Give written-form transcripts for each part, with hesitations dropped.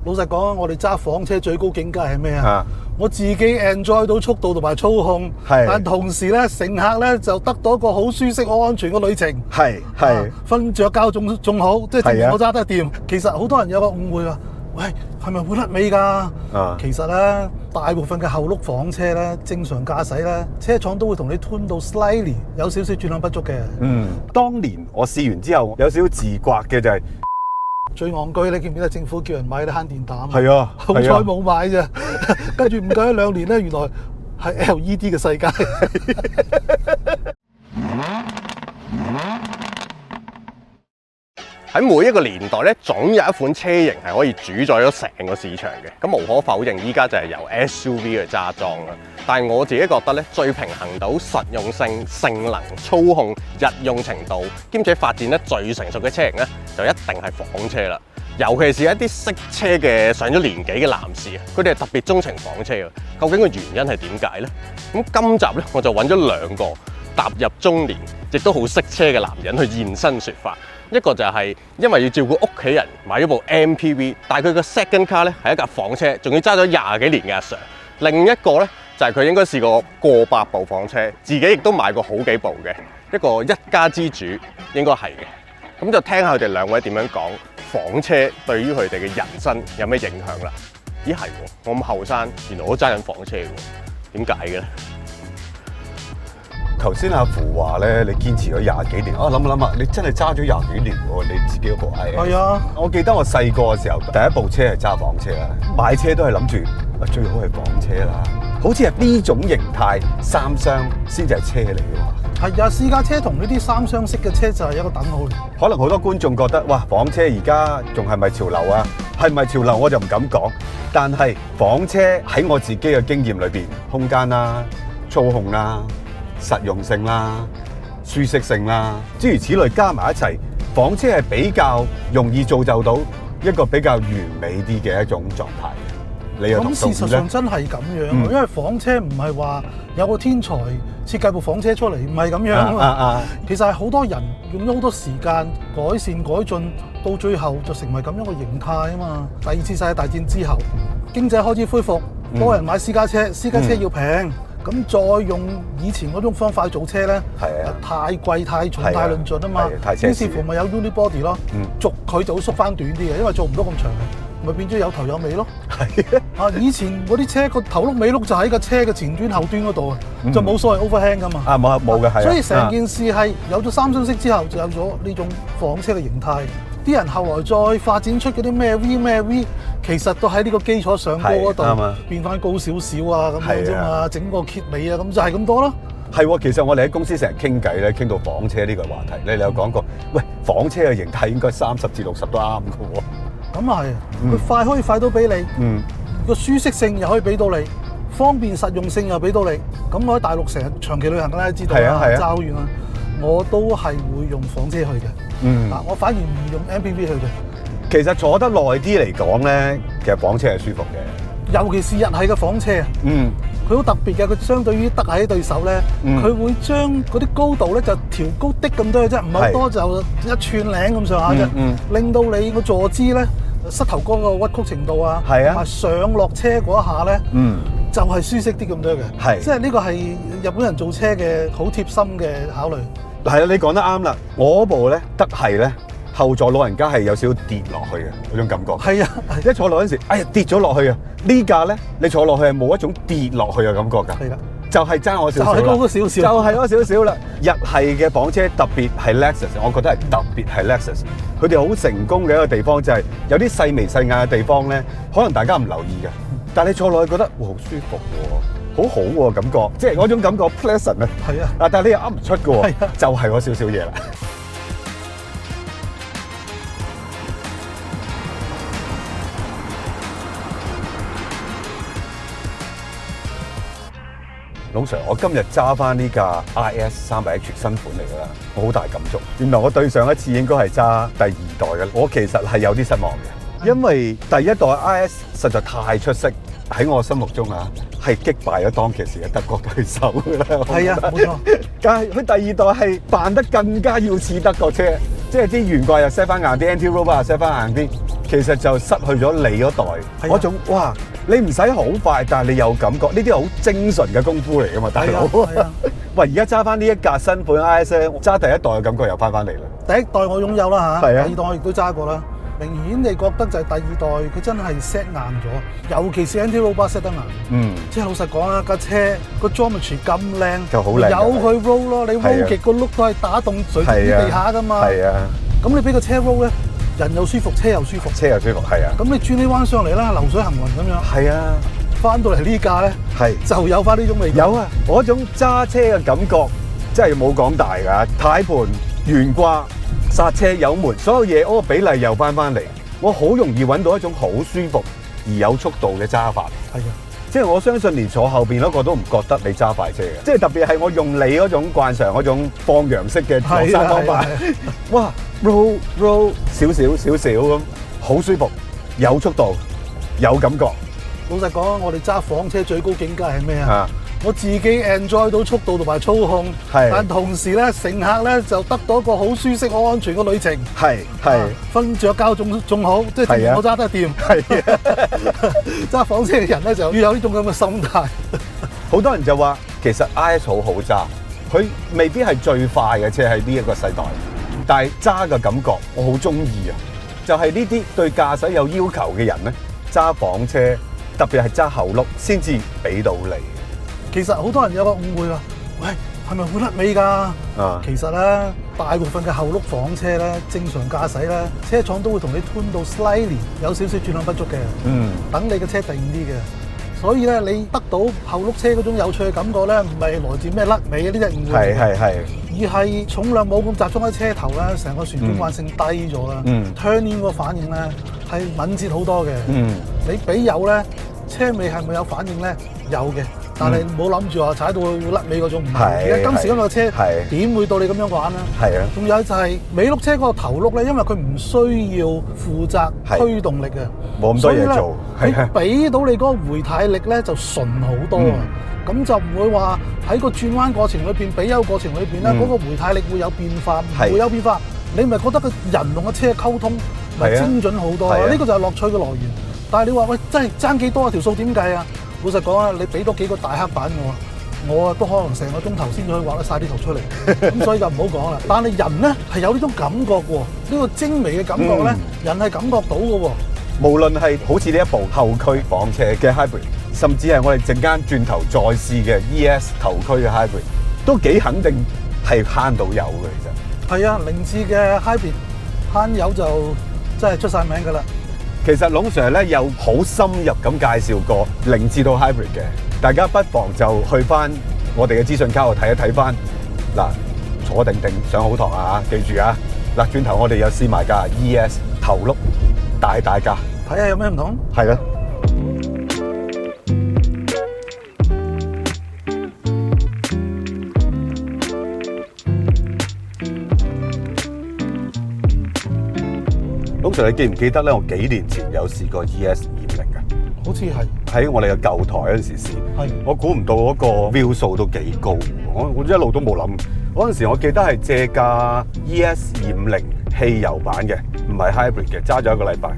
老實講，我哋揸房車最高境界係咩啊？我自己 enjoy 到速度同埋操控，但同時咧，乘客咧就得到一個好舒適、好安全嘅旅程。係瞓着覺仲好，即係證明我揸得掂。其實好多人有個誤會話，喂，係咪會甩尾㗎？其實咧，大部分嘅後轆房車咧，正常駕駛咧，車廠都會同你 tune 到 slightly 有少少轉向不足嘅。當年我試完之後有少少自刮嘅就係。最戇居，你記唔記得政府叫人買啲慳電膽？係啊，好彩冇買啫。跟住唔夠1-2年咧，原來係 LED 嘅世界。喺每一個年代咧，總有一款車型係可以主宰咗成個市場嘅。咁無可否認，依家就係由 SUV 去揸裝啦。但係我自己覺得咧，最平衡到實用性、性能、操控、日用程度，兼且發展得最成熟嘅車型咧，就一定係房車啦。尤其是一啲識車嘅上咗年紀嘅男士，佢哋係特別鍾情房車嘅。究竟個原因係點解呢？咁今集咧，我就揾咗2個踏入中年，亦都好識車嘅男人去現身說法。一個就係因為要照顧屋企人，買咗部 MPV， 但係佢個 second car 咧係一架房車，仲要揸咗20幾年嘅阿 Sir。另一個咧就係佢應該試過百部房車，自己亦都買過好幾部嘅一個一家之主，應該係嘅。咁就聽下佢哋2位點樣講房車對於佢哋嘅人生有咩影響啦？咦係喎，我咁後生，原來我都揸緊房車喎，點解嘅咧？頭先阿福話咧，你堅持咗20幾年，我諗下，你真係揸咗20幾年喎，你自己嗰部 IS。係啊，我記得我細個嘅時候，第一部車係揸房車啦，買車都係諗住最好係房車啦，好似係呢種形態3廂先至係車嚟嘅喎。係啊，私家車同呢啲3廂式嘅車就係一個等號。可能好多觀眾覺得，哇，房車而家仲係咪潮流啊？係咪潮流我就唔敢講，但係房車喺我自己嘅經驗裏邊，空間啦、操控啦、實用性啦、舒適性啦，諸如此類加埋一齊，房車係比較容易造就到一個比較完美啲嘅一種狀態。你又同意咧？咁事實上真係咁樣，因為房車唔係話有個天才設計部房車出嚟，唔係咁樣啊。其實係好多人用咗好多時間改善改進，到最後就成為咁樣嘅形態啊嘛。第2次世界大戰之後，經濟開始恢復，多人買私家車，私家車要平。咁再用以前嗰種方法去做車咧，太貴太重太論盡啊嘛，於是乎咪有 unibody 咯，軸佢就會縮翻短啲嘅，因為做唔到咁長嘅，咪變咗有頭有尾咯。以前嗰啲車個頭轆尾轆就喺個車嘅前端後端嗰度啊，就冇所謂 overhang 噶嘛。冇嘅係。所以成件事係有咗3廂式之後，就有咗呢種房車嘅形態。啲人後來再發展出嗰啲咩 V，其實都喺呢個基礎上高嗰度變翻高少少啊咁樣啫嘛，整個揭尾啊咁就係咁多咯。係喎，其實我哋喺公司成日傾偈咧，傾到房車呢個話題咧，你有講過，喂，房車嘅形態應該30至60都啱嘅喎。咁啊係，佢快可以快到俾你，個舒適性又可以俾到你，方便實用性又俾到你。咁我喺大陸成日長期旅行啦，知道啦，揸好遠啦，我都係會用房車去嘅。我反而唔用 MPV 去嘅。其實坐得耐啲嚟講咧，其實房車係舒服嘅，尤其是日系嘅房車。佢好特別嘅，佢相對於德系對手咧，佢會將嗰啲高度咧就調高啲咁多嘅啫，唔係好多，就1寸零咁上下啫，令到你個坐姿咧膝頭哥個屈曲程度啊，同埋上落車嗰一下咧，就係舒適啲咁多嘅。即係呢個係日本人做車嘅好貼心嘅考慮。係啊，你講得啱啦！我部咧德系咧後座老人家係有少少跌落去嘅嗰種感覺。係啊，一坐落嗰陣時，哎呀跌咗落去啊！呢架咧你坐落去係冇一種跌落去嘅感覺㗎。係啦，就係爭我少少啦。就係高咗少少。就係嗰少少啦。日系嘅房車特別係 Lexus， 我覺得係特別係 Lexus。佢哋好成功嘅一個地方就係有啲細眉細眼嘅地方咧，可能大家唔留意嘅，但係你坐落去覺得哇好舒服喎。好好喎感覺，即係嗰種感覺 pleasant 啊！係啊，但係你又噏唔出嘅喎，就係嗰少少嘢啦。老 Sir， 我今日揸翻呢架 IS 300H 新款嚟㗎啦，我好大感觸。原來我對上一次應該係揸第2代嘅，我其實係有啲失望嘅，因為第1代 IS 實在太出色。喺我心目中啊，係擊敗咗當其時嘅德國對手㗎啦。係啊，冇錯。但係佢第2代係扮得更加要似德國車，即係啲懸掛又 set 翻硬啲 ，anti-roll bar 又 set 翻硬啲，其實就失去咗你嗰代嗰種哇！你唔使好快，但係你有感覺，呢啲係好精純嘅功夫嚟㗎嘛，大佬。喂，而家揸翻呢一架新款 IS 咧，揸第一代嘅感覺又翻返嚟啦。第一代我擁有啦嚇，係啊，第二代我亦都揸過啦。明顯你覺得就係第二代佢真係 set 硬咗，尤其是 anti-roll bar set 得硬。即係老實講啦，架車個 geometry 咁靚，就好靚。有佢 roll 咯，你 roll 極個碌都係打動水啲地下㗎嘛。係啊。咁你俾個車 roll 咧，人又舒服，車又舒服。車又舒服，係啊。咁你轉呢彎上嚟啦，流水行雲咁樣。係啊。翻到嚟呢架咧，就有翻呢種味道。有啊，嗰種揸車嘅感覺真係冇講大㗎，軚盤、懸掛、剎車、油門，所有嘢嗰個比例又翻嚟，我好容易揾到一種好舒服而有速度嘅揸法。係啊，即係我相信連坐後邊嗰個都唔覺得你揸快車嘅，即係特別係我用你嗰種慣常嗰種放羊式嘅落山方法，哇 roll 少少咁，好舒服，有速度，有感覺。老實講，我哋揸房車最高境界係咩啊？我自己 enjoy 到速度同埋操控，但同時咧，乘客咧就得到一個好舒適、好安全嘅旅程。係瞓著覺仲好，即係我揸得掂。揸房車嘅人咧就要有呢種咁嘅心態。好多人就話其實 IS 好好揸，佢未必係最快嘅車喺呢一個世代，但係揸嘅感覺我好中意啊！就係呢啲對駕駛有要求嘅人咧，揸房車。特別係揸後轆先至俾到你。其實好多人有個誤會啊，喂，係咪會甩尾㗎？其實咧，大部分嘅後轆房車咧，正常駕駛咧，車廠都會同你 tune 到 slightly 有少少轉向不足嘅。等你嘅車定啲嘅。所以咧，你得到後轆車嗰種有趣嘅感覺咧，唔係來自咩甩尾呢隻誤會。係。而係重量冇咁集中喺車頭咧，成個旋轉慣性低咗啦。turn in 個反應咧係敏捷好多嘅。你俾油咧，車尾係咪有反應咧？有嘅，但係唔好諗住話踩到會甩尾嗰種唔係。而家今時今日嘅車點會到你咁樣玩咧？係啊。仲有就係尾轆車嗰個頭轆咧，因為佢唔需要負責推動力嘅，冇咁多嘢做。佢俾到你嗰個回軚力咧就順好多啊。咁就唔會話喺個轉彎過程裏邊、比優過程裏邊咧，嗰個回軚力會有變化，唔會有變化。你咪覺得個人同個車溝通咪精準好多？呢個就係樂趣嘅來源。但係你話喂，真係爭幾多啊？條數點計啊？老實講啊，你俾多幾個大黑板我啊都可能成個鐘頭先至可以畫得晒啲圖出嚟。咁所以就唔好講啦。但係人咧係有呢種感覺喎，呢個精微嘅感覺咧，人係感覺到嘅喎。無論係好似呢一部後驅房車嘅 hybrid， 甚至係我哋陣間轉頭再試嘅 ES 頭驅嘅 hybrid， 都幾肯定係慳到油嘅。其實係啊，凌志嘅 hybrid 慳油就真係出晒名㗎啦。其實龍 Sir 咧有好深入咁介紹過凌志到 hybrid 嘅，大家不妨就去翻我哋嘅資訊卡度睇一睇翻。嗱，坐定定上好堂啊，記住啊！嗱，轉頭我哋又試埋架 ES 頭轆大架，睇下有咩唔同。係啦。龍 Sir， 你記唔記得咧？我幾年前有試過 ES250嘅，好似係喺我哋嘅舊台嗰陣時試。係。我估唔到嗰個 view 數都幾高，我一路都冇諗。嗰陣時我記得係借架 ES250汽油版嘅，唔係 hybrid 嘅，揸咗一個禮拜，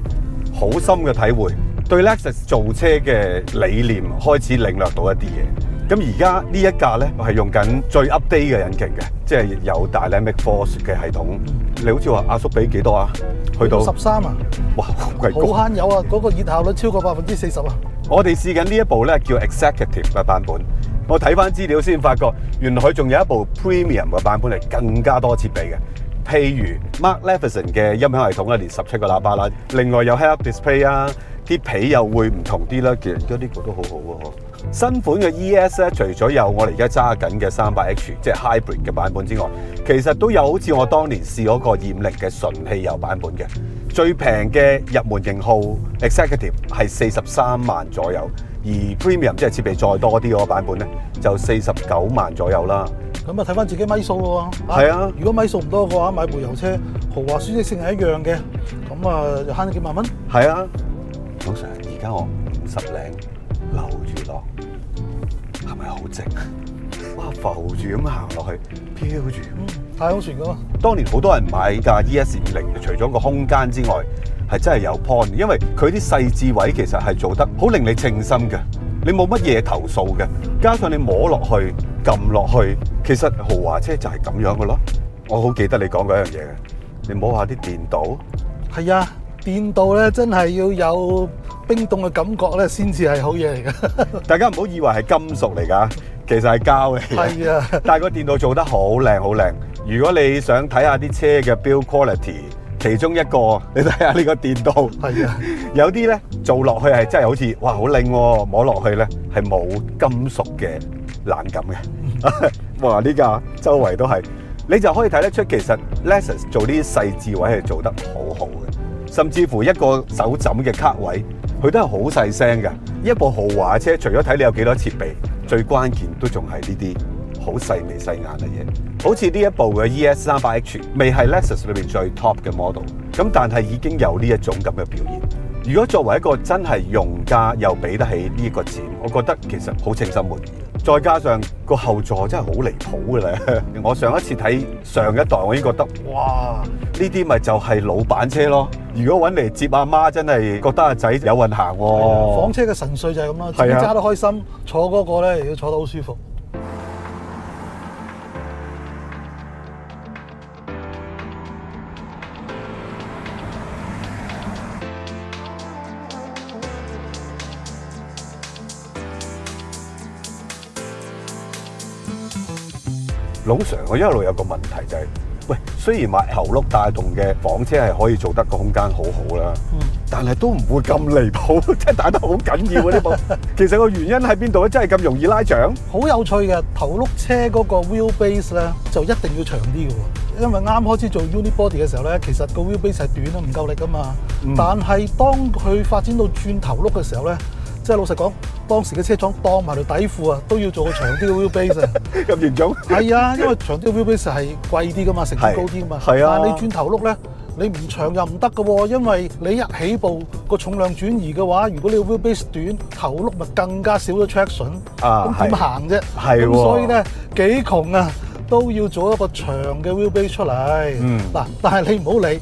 好深嘅體會，對 Lexus 造車嘅理念開始領略到一啲嘢。咁而家呢一架咧係用緊最 update 嘅引擎嘅，即係有 Dynamic Force 嘅系統。你好似話阿叔俾幾多啊？去到13啊！哇，好貴高！好慳油啊！嗰個熱效率超過40%啊！我哋試緊呢一部咧叫 Executive 嘅版本。我睇翻資料先發覺，原來佢仲有一部 Premium 嘅版本係更加多設備嘅。譬如 Mark Levinson 嘅音響系統咧，連17個喇叭啦，另外有 Head-Up Display 啊，啲皮又會唔同啲啦。其實而家呢個都好好喎。新款嘅 ES 咧，除咗有我哋而家揸緊嘅300H 即係 Hybrid 嘅版本之外，其實都有好似我當年試嗰個驗力嘅純汽油版本嘅。最平嘅入門型號 Executive 係43萬左右，而 Premium 即係設備再多啲嗰個版本咧，就49萬左右啦。咁啊，睇翻自己米數咯喎。係啊，如果米數唔多嘅話，買部油車豪華舒適性係一樣嘅，咁啊就慳咗幾萬蚊。係啊，通常而家我50零留住落，係咪好靜？哇，浮住咁行落去，飄住，太空船噶嘛。當年好多人買架 ES250，除咗個空間之外，係真係有 point，因為佢啲細緻位其實係做得好令你稱心嘅，你冇乜嘢投訴嘅，加上你摸落去、撳落去，其實豪華車就係咁樣嘅咯。我好記得你講過一樣嘢嘅，你摸下啲電鍍。係啊，電鍍咧真係要有冰凍嘅感覺咧，先至係好嘢嚟嘅。大家唔好以為係金屬嚟㗎，其實係膠嚟嘅。係啊，但係個電鍍做得好靚好靚。如果你想睇下啲車嘅 build quality，其中一個你睇下呢個電鍍。係啊，有啲咧做落去係真係好似哇好靚喎，摸落去咧係冇金屬嘅冷感嘅。哇！呢架周圍都係，你就可以睇得出其實 Lexus 做呢啲細緻位係做得好好嘅，甚至乎一個手枕嘅卡位，佢都係好細聲嘅。一部豪華車，除咗睇你有幾多設備，最關鍵都仲係呢啲好細眉細眼嘅嘢。好似呢一部嘅 ES300H 未係 Lexus 裏邊最 top 嘅 model， 咁但係已經有呢一種咁嘅表現。如果作為一個真係用家又俾得起呢個錢，我覺得其實好稱心滿意。再加上個後座真係好離譜嘅咧，我上一次睇上一代我已經覺得哇，呢啲咪就係老闆車咯。如果揾嚟接阿媽，真係覺得阿仔有運行喎。房車嘅神髓就係咁啦，自己揸得開心，坐嗰個咧亦都坐得好舒服。老常我一路有個問題就係，喂，雖然買後轆帶動嘅房車係可以做得個空間好好啦，但係都唔會咁離譜，真係打得好緊要啊呢部。其實個原因喺邊度咧？真係咁容易拉長？好有趣嘅，頭轆車嗰個 wheelbase 咧就一定要長啲嘅喎，因為啱開始做 unibody 嘅時候咧，其實個 wheelbase 係短啦，唔夠力噶嘛。但係當佢發展到轉頭轆嘅時候咧，即係老實講，當時嘅車廠當埋條底褲啊，都要做個長啲嘅 wheelbase 啊。咁嚴重？係啊，因為長啲嘅 wheelbase 係貴啲噶嘛，成本高啲噶嘛。係啊。但係你轉頭轆咧，你唔長又唔得嘅喎，因為你一起步個重量轉移嘅話，如果你 wheelbase 短，頭轆咪更加少咗 traction。咁點行啫？係喎。咁所以咧幾窮啊，都要做一個長嘅 wheelbase 出嚟。嗱，但係你唔好理，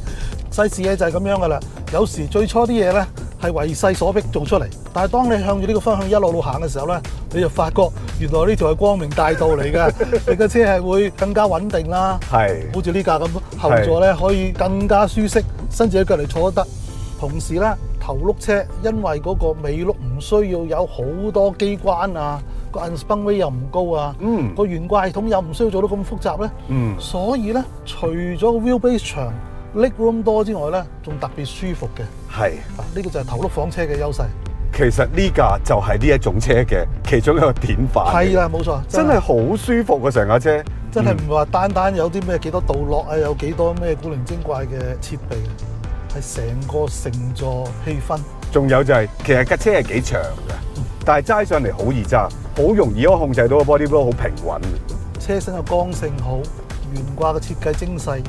世事嘢就係咁樣噶啦。有時最初啲嘢咧係為勢所逼做出嚟，但係當你向住呢個方向一路行嘅時候咧，你就發覺原來呢條係光明大道嚟嘅，你嘅車係會更加穩定啦。係，好似呢架咁，後座咧可以更加舒適，伸住隻腳嚟坐都得。同時咧，頭轆車因為嗰個尾轆唔需要有好多機關啊，個 unsprung weight 又唔高啊，個懸掛系統又唔需要做到咁複雜咧。所以咧，除咗個 wheelbase 長，leg room 多之外咧，仲特別舒服嘅。係，呢個就係頭轆房車嘅優勢。其實呢架就係呢一種車嘅其中一個典範。係啦，冇錯，真係好舒服啊！成架車真係唔係話單單有啲咩幾多道落啊，有幾多咩古靈精怪嘅設備，係成個乘坐氣氛。仲有就係其實架車係幾長嘅，但係揸上嚟好易揸，好容易可以控制到個 body flow 好平穩。車身嘅剛性好，懸掛嘅設計精細，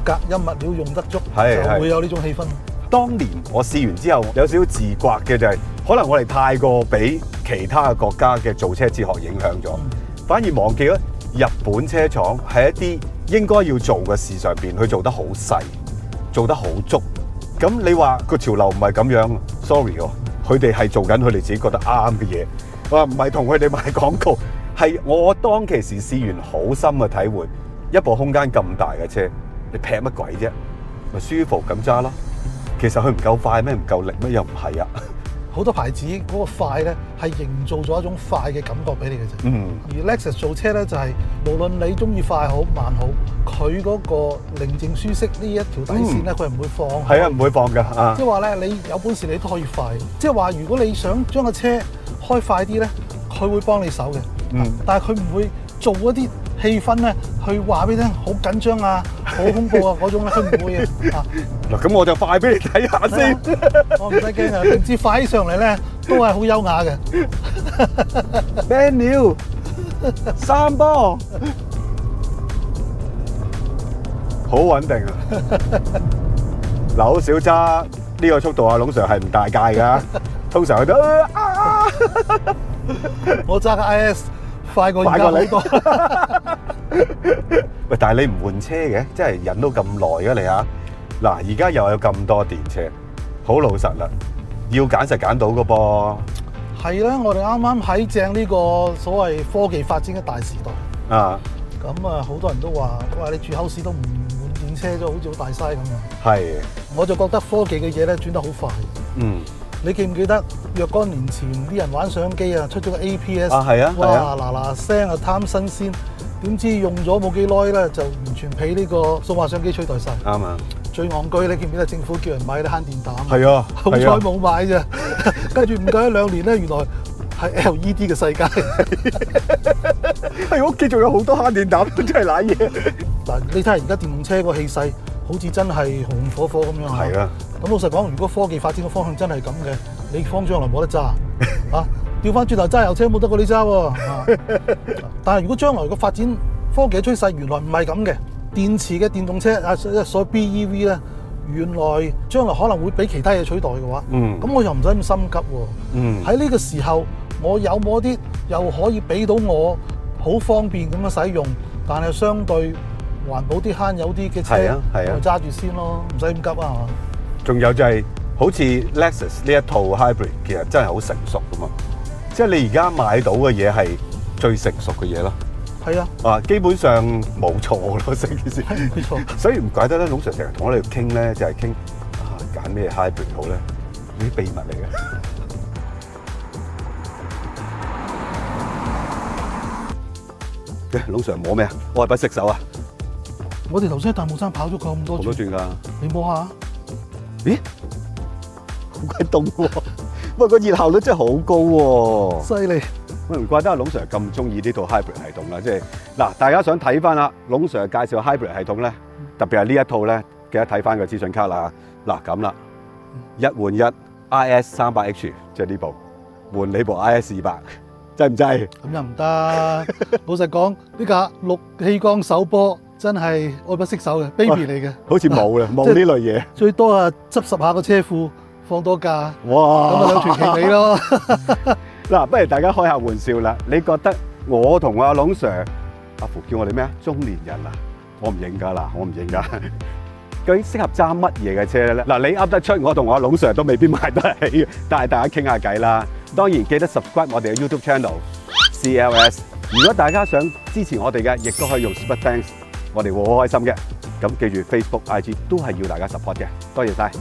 隔音物料用得足，就會有呢種氣氛。當年我試完之後有少少自刮嘅就係，可能我哋太過俾其他嘅國家嘅造車哲學影響咗，反而忘記咗日本車廠喺一啲應該要做嘅事上邊，佢做得好細，做得好足。咁你話個潮流唔係咁樣 ，sorry 喎，佢哋係做緊佢哋自己覺得啱嘅嘢，我唔係同佢哋賣廣告，係我當其時試完好深嘅體會，一部空間咁大嘅車，你劈乜鬼啫？咪舒服咁揸咯。其實佢唔夠快咩？唔夠力咩？又唔係啊！好多牌子嗰個快咧，係營造咗一種快嘅感覺俾你嘅啫。而 Lexus 做車咧，就係無論你中意快好慢好，佢嗰個寧靜舒適呢一條底線咧，佢係唔會放。係啊，唔會放㗎啊！即係話咧，你有本事你都可以快。即係話，如果你想將個車開快啲咧，佢會幫你手嘅。但係佢唔會做一啲氣氛咧，去話俾你聽好緊張啊，好恐怖啊嗰種咧，佢唔會嘅。嗱，咁我就快俾你睇下先。我唔使驚啊，定知快起上嚟咧，都係好優雅嘅。Manual 三波，好穩定啊！嗱，好少揸呢個速度啊，龍 Sir 係唔大戒㗎，通常佢都我揸個 IS 快過而家好多。喂，但係你唔換車嘅，真係忍到咁耐嘅你啊！嗱，而家又有咁多電車，好老實啦，要揀就揀到㗎噃。係啦，我哋啱啱喺正呢個所謂科技發展嘅大時代。啊，咁啊，好多人都話你住 house 都唔換電車咗，好似好大嘥咁樣。係。我就覺得科技嘅嘢咧轉得好快。嗯。你記唔記得若干年前啲人玩相機啊，出咗個 APS 啊，係啊，哇嗱聲啊貪新鮮，點知用咗冇幾耐咧，就完全俾呢個數碼相機取代晒。啱啊！最戇居，你記唔記得政府叫人買啲慳電膽？係啊，好彩冇買啫。跟住唔夠1-2年咧，原來係 LED 嘅世界。係屋企仲有好多慳電膽，真係瀨嘢。嗱，你睇下而家電動車個氣勢，好似真係紅火火咁樣。係啊。咁老實講，如果科技發展嘅方向真係咁嘅，你方將來冇得揸啊！調翻轉頭揸油車冇得過你揸喎。但係如果將來個發展科技嘅趨勢原來唔係咁嘅，電池嘅電動車啊，所謂 BEV 咧，原來將來可能會俾其他嘢取代嘅話，咁我又唔使咁心急喎。喺呢個時候，我有冇啲又可以俾到我好方便咁樣使用，但係相對環保啲、慳油啲嘅車，我揸住先咯，唔使咁急啊，係嘛？仲有就係好似 Lexus 呢一套 hybrid， 其實真係好成熟噶嘛，即係你而家買到嘅嘢係最成熟嘅嘢咯。係啊，啊基本上冇錯咯，成件事。冇錯。所以唔怪得咧，龍 Sir 成日同我哋傾咧，就係傾揀咩 hybrid 好咧，呢啲秘密嚟嘅。龍 Sir 摸咩啊？愛不釋手啊！我哋頭先喺大帽山跑咗咁多轉㗎，你摸下。咦，好鬼凍喎！喂，個熱效率真係好高喎，犀利！喂，唔怪得阿龍 Sir 咁中意呢套 hybrid 系統啦，即係嗱，大家想睇翻啦，龍 Sir 介紹 hybrid 系統咧，特別係呢一套咧，記得睇翻個資訊卡啦。嗱咁啦，1換1 IS 300H， 即係呢部換你部 IS 200，制唔制？咁又唔得。老實講，呢架6氣缸手波。真係愛不釋手嘅 baby 嚟嘅，好似冇啦，冇呢類嘢。最多啊，執拾下個車庫，放多假。哇！咁啊兩全其美咯。嗱，不如大家開下玩笑啦。你覺得我同阿龍 Sir、阿福叫我哋咩啊？中年人啊，我唔認㗎啦，我唔認㗎。究竟適合揸乜嘢嘅車咧？嗱，你噏得出，我同阿龍 Sir 都未必買得起，但係大家傾下偈啦。當然記得 subscribe 我哋嘅 YouTube channel CLS。如果大家想支持我哋嘅，亦都可以用 Super Thanks。我哋會好開心嘅，咁記住 Facebook、IG 都係要大家 support 嘅，多謝晒。